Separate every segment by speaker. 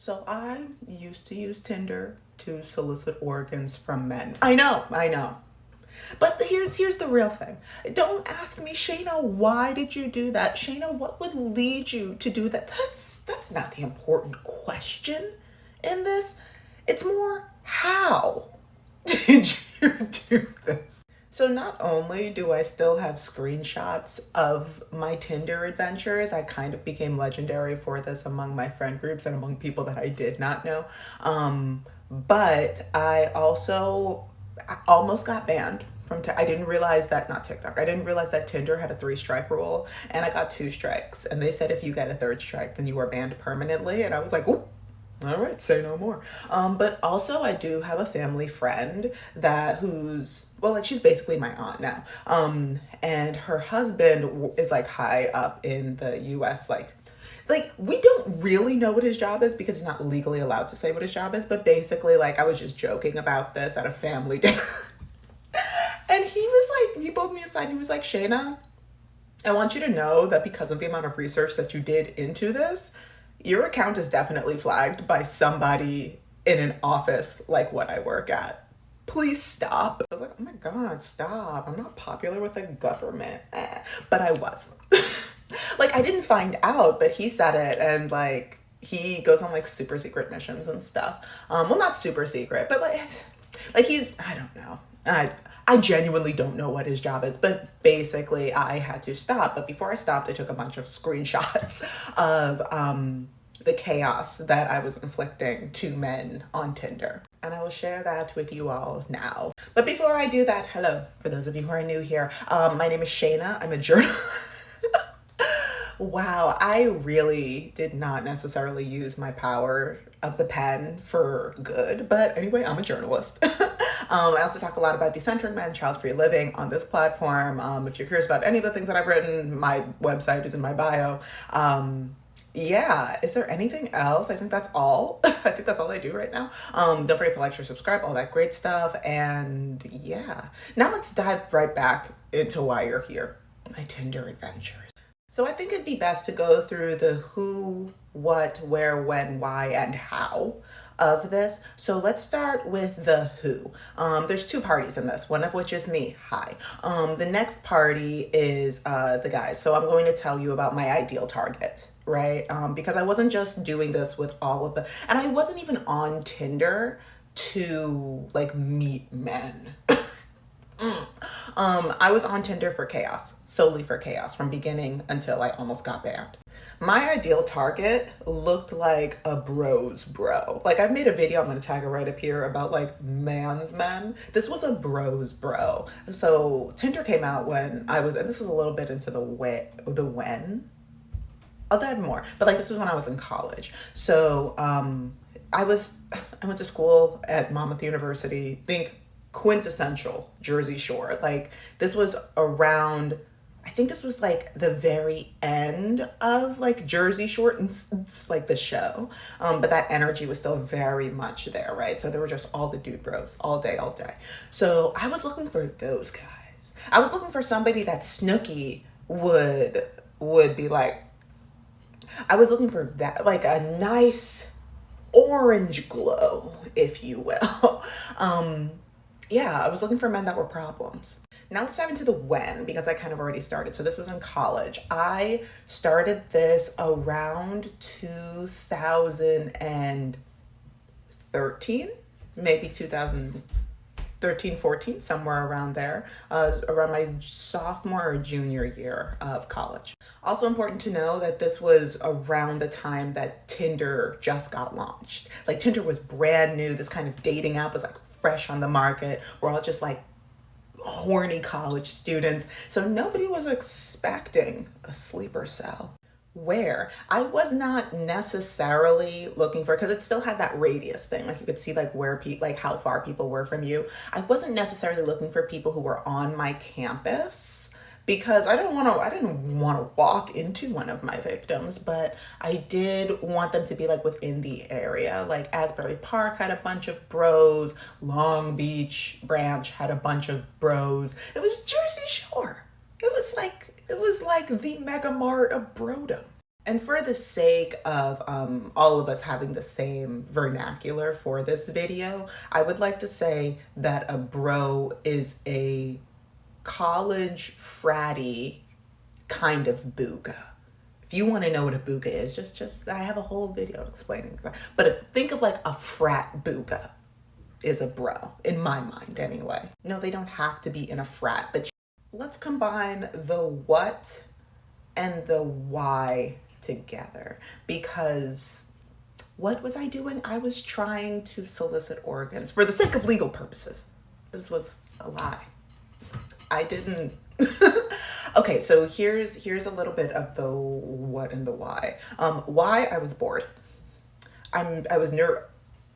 Speaker 1: So I used to use Tinder to solicit organs from men. I know. But here's the real thing. Don't ask me, Shayna, why did you do that? Shayna, what would lead you to do that? That's not the important question in this. It's more, how did you do this? So not only do I still have screenshots of my Tinder adventures, I kind of became legendary for this among my friend groups and among people that I did not know. But I almost got banned from I didn't realize that, not TikTok. I didn't realize that Tinder had a 3-strike rule, and I got 2 strikes. And they said if you get a 3rd strike, then you are banned permanently. And I was like, "Ooh, all right, say no more." But also I do have a family friend she's basically my aunt now. And her husband is like high up in the US, like we don't really know what his job is because he's not legally allowed to say what his job is, but basically, like, I was just joking about this at a family dinner. And he pulled me aside and he was like, "Shayna, I want you to know that because of the amount of research that you did into this, your account is definitely flagged by somebody in an office like what I work at. Please stop." I was like, "Oh my God, stop. I'm not popular with the government." But I was. Like, I didn't find out, but he said it, and like he goes on like super secret missions and stuff. Well, not super secret, but like I don't know. I genuinely don't know what his job is, but basically I had to stop. But before I stopped, I took a bunch of screenshots of the chaos that I was inflicting to men on Tinder. And I will share that with you all now. But before I do that, hello, for those of you who are new here, my name is Shayna. I'm a journalist. Wow, I really did not necessarily use my power of the pen for good, but anyway, I'm a journalist. I also talk a lot about decentering men, child-free living on this platform. If you're curious about any of the things that I've written, my website is in my bio. Yeah, is there anything else? I think that's all. I think that's all I do right now. Don't forget to like, share, subscribe, all that great stuff. And yeah, now let's dive right back into why you're here. My Tinder adventures. So I think it'd be best to go through the who, what, where, when, why, and how of this. So let's start with the who. There's 2 parties in this, one of which is me. Hi. The next party is the guys. So I'm going to tell you about my ideal target, right? Because I wasn't just doing this with all of and I wasn't even on Tinder to like meet men. I was on Tinder for chaos, solely for chaos, from beginning until I almost got banned. My ideal target looked like a bro's bro. Like, I've made a video, I'm gonna tag it right up here, about like man's men. This was a bro's bro. So Tinder came out when I was, and this is a little bit into the when. I'll dive more, but like this was when I was in college. So I went to school at Monmouth University. Think quintessential Jersey Shore. Like, this was around, I think this was like the very end of like Jersey Shore, and it's like the show. But that energy was still very much there, right? So there were just all the dude bros all day. So I was looking for those guys. I was looking for somebody that Snooki would be like. I was looking for that, like a nice orange glow, if you will. Yeah, I was looking for men that were problems. Now let's dive into the when, because I kind of already started. So this was in college. I started this around 2013, maybe 2013, 14, somewhere around there, around my sophomore or junior year of college. Also important to know that this was around the time that Tinder just got launched. Like, Tinder was brand new. This kind of dating app was like fresh on the market. We're all just like horny college students. So nobody was expecting a sleeper cell. Where I was not necessarily looking for, because it still had that radius thing, like you could see like where like how far people were from you. I wasn't necessarily looking for people who were on my campus, because I didn't want to walk into one of my victims, but I did want them to be like within the area. Like Asbury Park had a bunch of bros, Long Beach branch had a bunch of bros. It was Jersey Shore. It was like the mega mart of brodom. And for the sake of all of us having the same vernacular for this video, I would like to say that a bro is a college fratty kind of booga. If you want to know what a booga is, just I have a whole video explaining that. But think of like a frat booga is a bro, in my mind anyway. No, they don't have to be in a frat, but let's combine the what and the why together, because what was I doing? I was trying to solicit organs for the sake of legal purposes. This was a lie. I didn't. Okay, so here's a little bit of the what and the why. Why I was bored. I was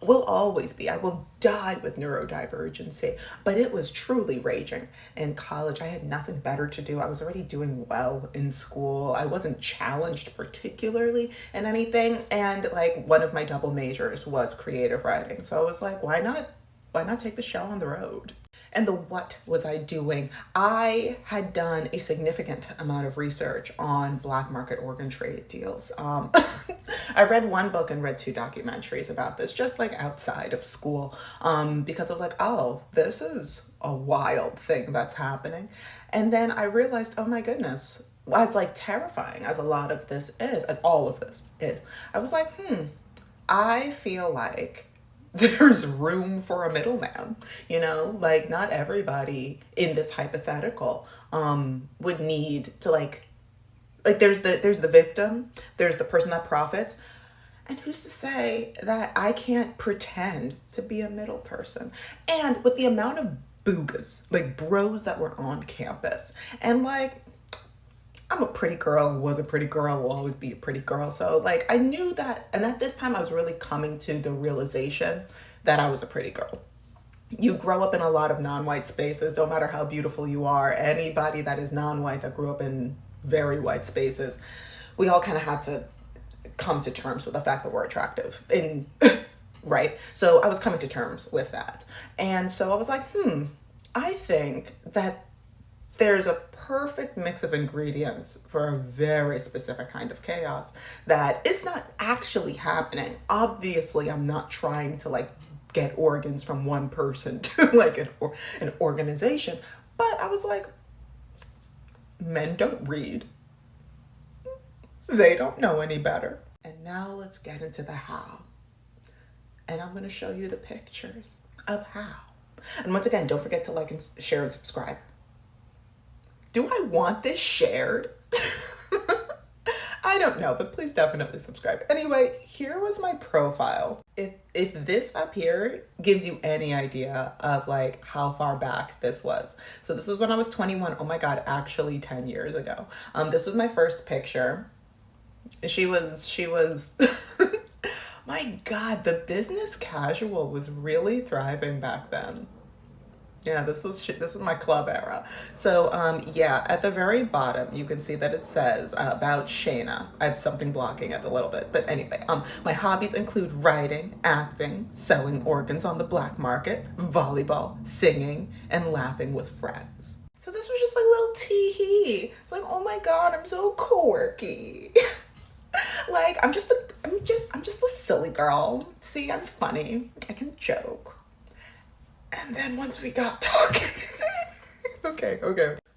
Speaker 1: will always be. I will die with neurodivergency, but it was truly raging in college. I had nothing better to do. I was already doing well in school. I wasn't challenged particularly in anything, and like one of my double majors was creative writing. So I was like, why not take the show on the road? And the what was I doing? I had done a significant amount of research on black market organ trade deals. I read one book and read two documentaries about this, just like outside of school, because I was like, oh, this is a wild thing that's happening. And then I realized, oh my goodness, as like terrifying as a lot of this is, as all of this is, I was like, I feel like there's room for a middleman, like not everybody in this hypothetical would need to like there's the victim, there's the person that profits, and who's to say that I can't pretend to be a middle person? And with the amount of boogas, like bros that were on campus, and like I'm a pretty girl and was a pretty girl, will always be a pretty girl. So like I knew that, and at this time I was really coming to the realization that I was a pretty girl. You grow up in a lot of non-white spaces, no matter how beautiful you are. Anybody that is non-white that grew up in very white spaces, we all kind of had to come to terms with the fact that we're attractive. And right? So I was coming to terms with that. And so I was like, I think that there's a perfect mix of ingredients for a very specific kind of chaos that is not actually happening. Obviously, I'm not trying to like get organs from one person to like an organization, but I was like, men don't read. They don't know any better. And now let's get into the how. And I'm going to show you the pictures of how. And once again, don't forget to like and share and subscribe. Do I want this shared? I don't know, but please definitely subscribe. Anyway, here was my profile. If this up here gives you any idea of like how far back this was. So this was when I was 21. Oh my God, actually 10 years ago. This was my first picture. She was my God, the business casual was really thriving back then. Yeah, this was my club era. So yeah, at the very bottom you can see that it says about Shayna. I have something blocking it a little bit, but anyway, my hobbies include writing, acting, selling organs on the black market, volleyball, singing, and laughing with friends. So this was just like a little tee-hee. It's like, oh my God, I'm so quirky. Like I'm just a silly girl. See, I'm funny. I can joke. And then once we got talking, okay.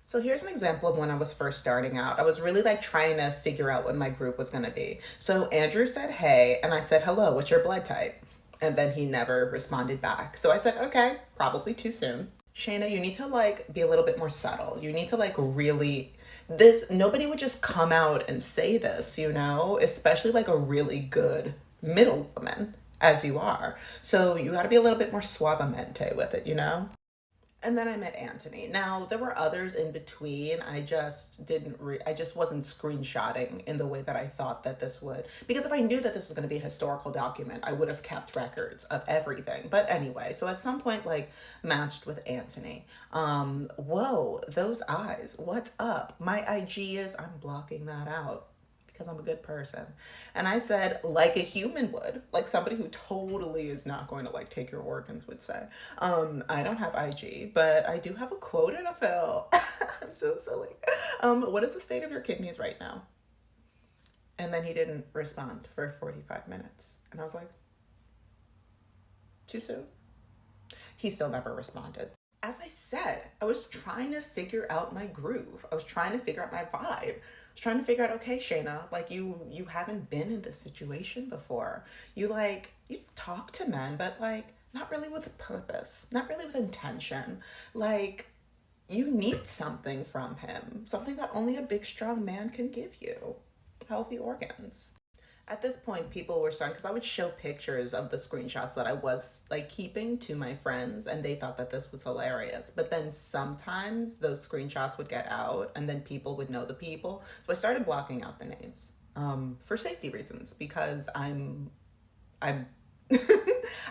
Speaker 1: So here's an example of when I was first starting out. I was really like trying to figure out what my group was gonna be. So Andrew said, hey, and I said, hello, what's your blood type? And then he never responded back. So I said, okay, probably too soon. Shayna, you need to like be a little bit more subtle. You need to like really, nobody would just come out and say this, especially like a really good middle woman as you are. So you got to be a little bit more suavemente with it, And then I met Anthony. Now, there were others in between. I just I just wasn't screenshotting in the way that I thought that this would. Because if I knew that this was going to be a historical document, I would have kept records of everything. But anyway, so at some point, like, matched with Anthony. Whoa, those eyes. What's up? My IG is, I'm blocking that out, because I'm a good person. And I said, like a human would, like somebody who totally is not going to like take your organs would say. I don't have IG, but I do have a quota to fill. I'm so silly. What is the state of your kidneys right now? And then he didn't respond for 45 minutes. And I was like, too soon? He still never responded. As I said, I was trying to figure out my groove. I was trying to figure out my vibe. I was trying to figure out, okay, Shayna, like you haven't been in this situation before. You talk to men, but like not really with a purpose, not really with intention. Like you need something from him, something that only a big strong man can give you. Healthy organs. At this point, people were starting, because I would show pictures of the screenshots that I was like keeping to my friends, and they thought that this was hilarious. But then sometimes those screenshots would get out, and then people would know the people. So I started blocking out the names for safety reasons, because I'm I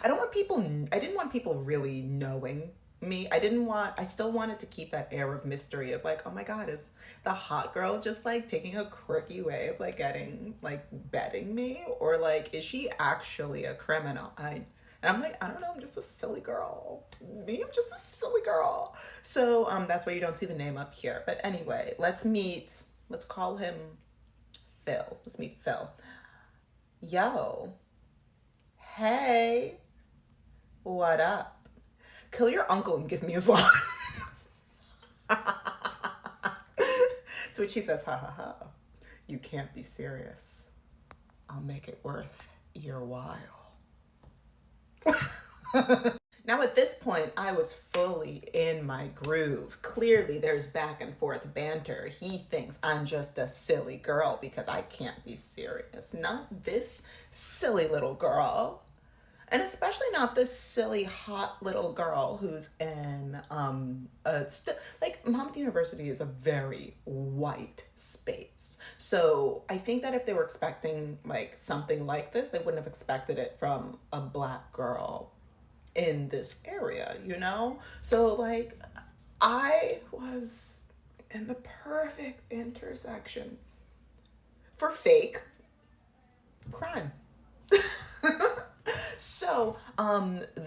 Speaker 1: don't want people, I didn't want people really knowing me. I still wanted to keep that air of mystery of like, oh my God, is the hot girl just like taking a quirky way of like getting, like betting me? Or like, is she actually a criminal? And I'm like, I don't know, I'm just a silly girl. I'm just a silly girl. So that's why you don't see the name up here. But anyway, let's call him Phil. Let's meet Phil. Yo, hey, what up? Kill your uncle and give me his lines. To which he says, ha ha ha, you can't be serious. I'll make it worth your while. Now at this point, I was fully in my groove. Clearly there's back and forth banter. He thinks I'm just a silly girl because I can't be serious. Not this silly little girl. And especially not this silly hot little girl who's in like Monmouth University is a very white space. So I think that if they were expecting like something like this, they wouldn't have expected it from a black girl in this area, you know? So like I was in the perfect intersection for fake crime. So,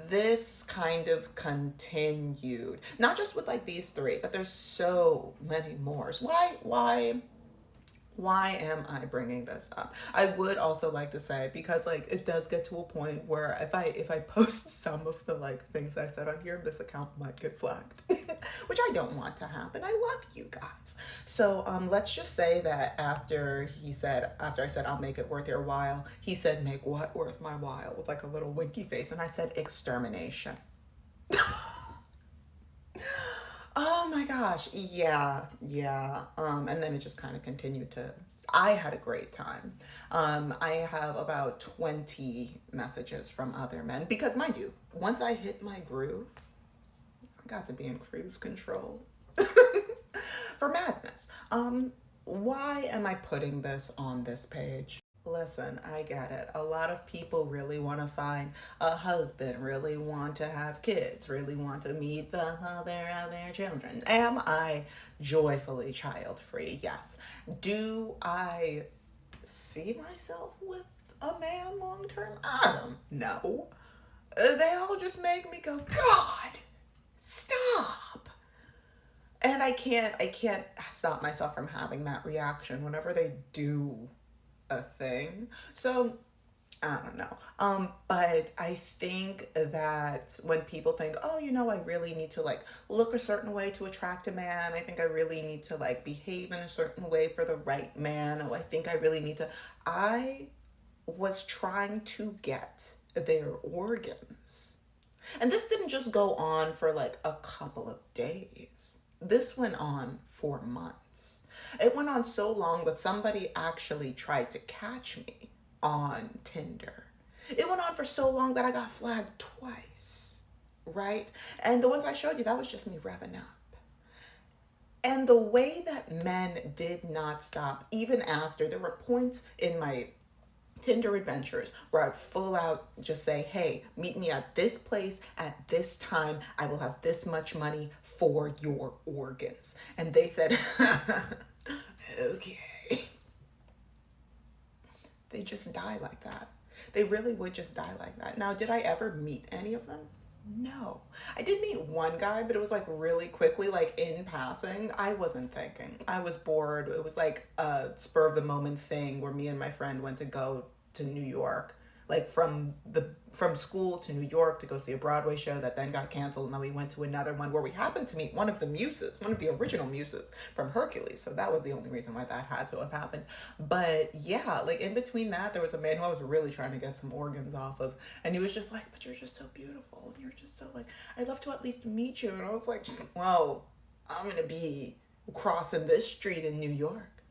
Speaker 1: this kind of continued, not just with like these three, but there's so many more. So why am I bringing this up? I would also like to say, because like it does get to a point where if I post some of the like things I said on here, this account might get flagged, which I don't want to happen. I love you guys. So let's just say that after I said I'll make it worth your while, he said make what worth my while with like a little winky face, and I said extermination. Oh my gosh. Yeah. Yeah. And then it just kind of continued to, I had a great time. I have about 20 messages from other men because mind you, once I hit my groove, I got to be in cruise control for madness. Why am I putting this on this page? Listen, I get it. A lot of people really want to find a husband, really want to have kids, really want to meet the mother of their children. Am I joyfully child free? Yes. Do I see myself with a man long term? I don't know. They all just make me go, God, stop. And I can't stop myself from having that reaction whenever they do a thing. So I don't know. But I think that when people think, oh, you know, I really need to like look a certain way to attract a man. I think I really need to like behave in a certain way for the right man. Oh, I think I really need to. I was trying to get their organs. And this didn't just go on for like a couple of days. This went on for months. It went on so long that somebody actually tried to catch me on Tinder. It went on for so long that I got flagged twice, right? And the ones I showed you, that was just me revving up. And the way that men did not stop, even after, there were points in my Tinder adventures where I'd full out just say, hey, meet me at this place at this time. I will have this much money for your organs. And they said, okay. They just die like that. They really would just die like that. Now, did I ever meet any of them? No. I did meet one guy, but it was like really quickly, like in passing. I wasn't thinking. I was bored. It was like a spur of the moment thing where me and my friend went to go to New York, like from school to New York to go see a Broadway show that then got canceled, and then we went to another one where we happened to meet one of the muses, one of the original muses from Hercules. So that was the only reason why that had to have happened. But yeah, like in between that, there was a man who I was really trying to get some organs off of, and he was just like, "But you're just so beautiful, and you're just so like, I'd love to at least meet you." And I was like, "Well, I'm gonna be crossing this street in New York.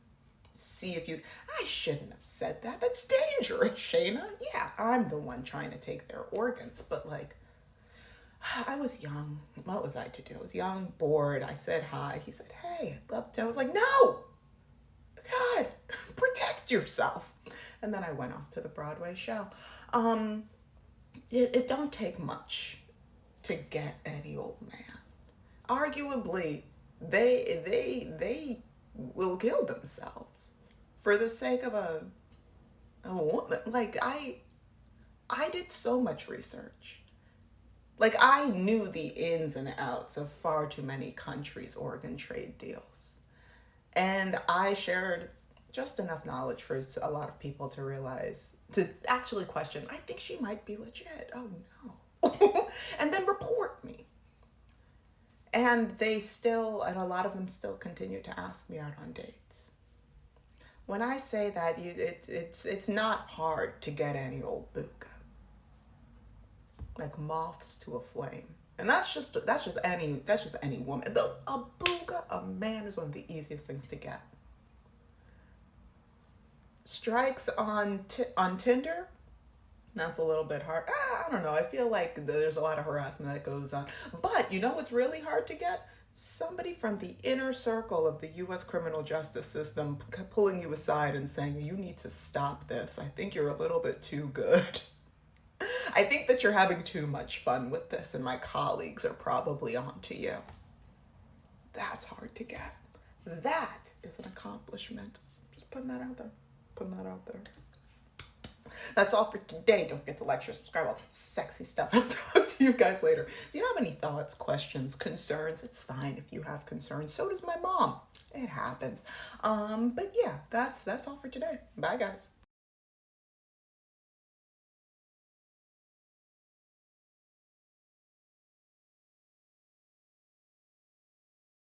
Speaker 1: See if you." I shouldn't have said that. That's dangerous, Shayna. Yeah, I'm the one trying to take their organs, but like, I was young. What was I to do? I was young, bored. I said hi. He said, "Hey, I'd love to." I was like, "No, God, protect yourself." And then I went off to the Broadway show. Um, it don't take much to get any old man. Arguably, they will kill themselves for the sake of a woman. Like I did so much research. Like I knew the ins and outs of far too many countries' organ trade deals. And I shared just enough knowledge for a lot of people to realize, to actually question, I think she might be legit. Oh no. And then report me. And and a lot of them still continue to ask me out on dates. When I say that, it's not hard to get any old buka, like moths to a flame. And that's just any woman. A buka, a man, is one of the easiest things to get. Strikes on Tinder, that's a little bit hard. I don't know. I feel like there's a lot of harassment that goes on. But you know what's really hard to get? Somebody from the inner circle of the U.S. criminal justice system pulling you aside and saying, "You need to stop this. I think you're a little bit too good. I think that you're having too much fun with this, and my colleagues are probably onto you." That's hard to get. That is an accomplishment. Just putting that out there. Putting that out there. That's all for today. Don't forget to like, share, subscribe, all that sexy stuff. I'll talk to you guys later. If you have any thoughts, questions, concerns, it's fine if you have concerns. So does my mom. It happens. But yeah, that's all for today. Bye, guys.